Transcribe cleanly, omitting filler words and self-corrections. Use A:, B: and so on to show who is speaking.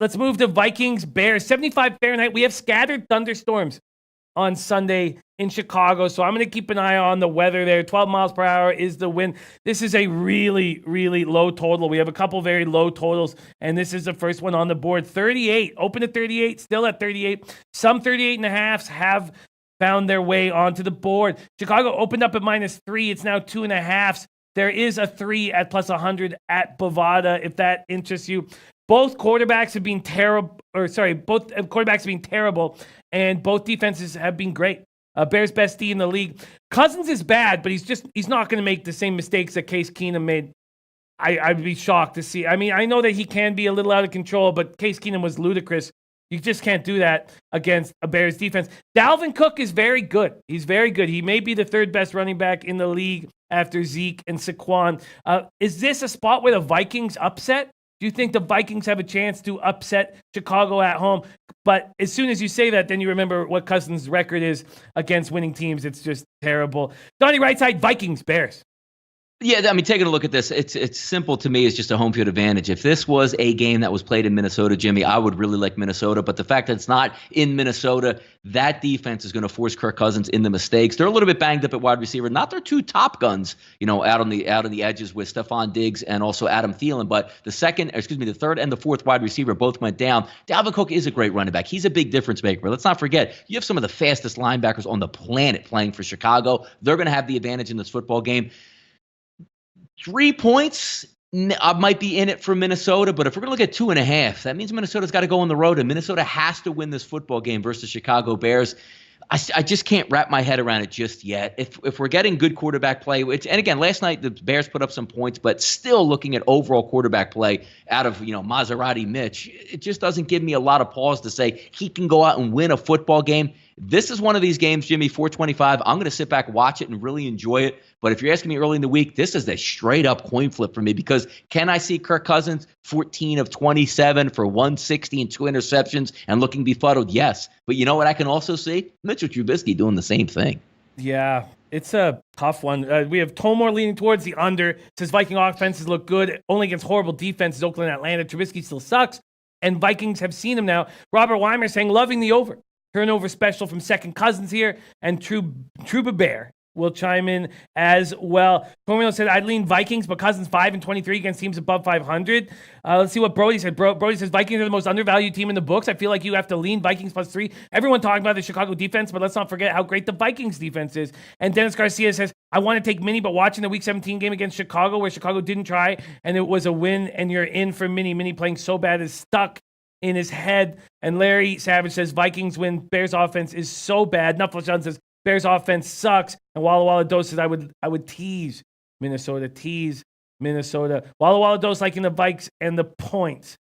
A: Let's move to Vikings Bears. 75 Fahrenheit. We have scattered thunderstorms on Sunday in Chicago, so I'm going to keep an eye on the weather there. 12 miles per hour is the wind. This is a really, really low total. We have a couple very low totals, and this is the first one on the board. 38, open at 38, still at 38. Some 38.5s have found their way onto the board. Chicago opened up at -3. It's now 2.5s. There is a 3 at plus 100 at Bovada, if that interests you. Both quarterbacks have been terrible, and both defenses have been great. Bears best D in the league. Cousins is bad, but he's not going to make the same mistakes that Case Keenum made. I'd be shocked to see. I mean, I know that he can be a little out of control, but Case Keenum was ludicrous. You just can't do that against a Bears defense. Dalvin Cook is very good. He's very good. He may be the third best running back in the league after Zeke and Saquon. Is this a spot where the Vikings upset? Do you think the Vikings have a chance to upset Chicago at home? But as soon as you say that, then you remember what Cousins' record is against winning teams. It's just terrible. Donnie RightSide, Vikings, Bears.
B: Yeah, I mean, taking a look at this, it's simple to me. It's just a home field advantage. If this was a game that was played in Minnesota, Jimmy, I would really like Minnesota. But the fact that it's not in Minnesota, that defense is going to force Kirk Cousins into mistakes. They're a little bit banged up at wide receiver. Not their two top guns, out on the edges with Stephon Diggs and also Adam Thielen. But the third and the fourth wide receiver both went down. Dalvin Cook is a great running back. He's a big difference maker. Let's not forget, you have some of the fastest linebackers on the planet playing for Chicago. They're going to have the advantage in this football game. 3 points might be in it for Minnesota, but if we're going to look at 2.5, that means Minnesota's got to go on the road, and Minnesota has to win this football game versus Chicago Bears. I just can't wrap my head around it just yet. If we're getting good quarterback play, and again, last night the Bears put up some points, but still looking at overall quarterback play out of Maserati Mitch, it just doesn't give me a lot of pause to say he can go out and win a football game. This is one of these games, Jimmy, 425. I'm going to sit back, watch it, and really enjoy it. But if you're asking me early in the week, this is a straight-up coin flip for me because can I see Kirk Cousins 14 of 27 for 160 and 2 interceptions and looking befuddled? Yes. But you know what I can also see? Mitchell Trubisky doing the same thing.
A: Yeah, it's a tough one. We have Tomor leaning towards the under. Says Viking offenses look good only against horrible defenses, Oakland and Atlanta. Trubisky still sucks, and Vikings have seen him now. Robert Weimer saying loving the over. Turnover special from second cousins here, and Truba Bear will chime in as well. Cormino said, I'd lean Vikings, but Cousins 5 and 23 against teams above 500. Let's see what Brody said. Brody says, Vikings are the most undervalued team in the books. I feel like you have to lean Vikings +3. Everyone talking about the Chicago defense, but let's not forget how great the Vikings defense is. And Dennis Garcia says, I want to take Mini, but watching the Week 17 game against Chicago, where Chicago didn't try, and it was a win, and you're in for Mini. Mini playing so bad is stuck in his head. And Larry Savage says Vikings win. Bears offense is so bad. Knuffleshun says Bears offense sucks. And Walla Walla Dose says I would tease Minnesota. Walla Walla Dose liking the Vikes and the points.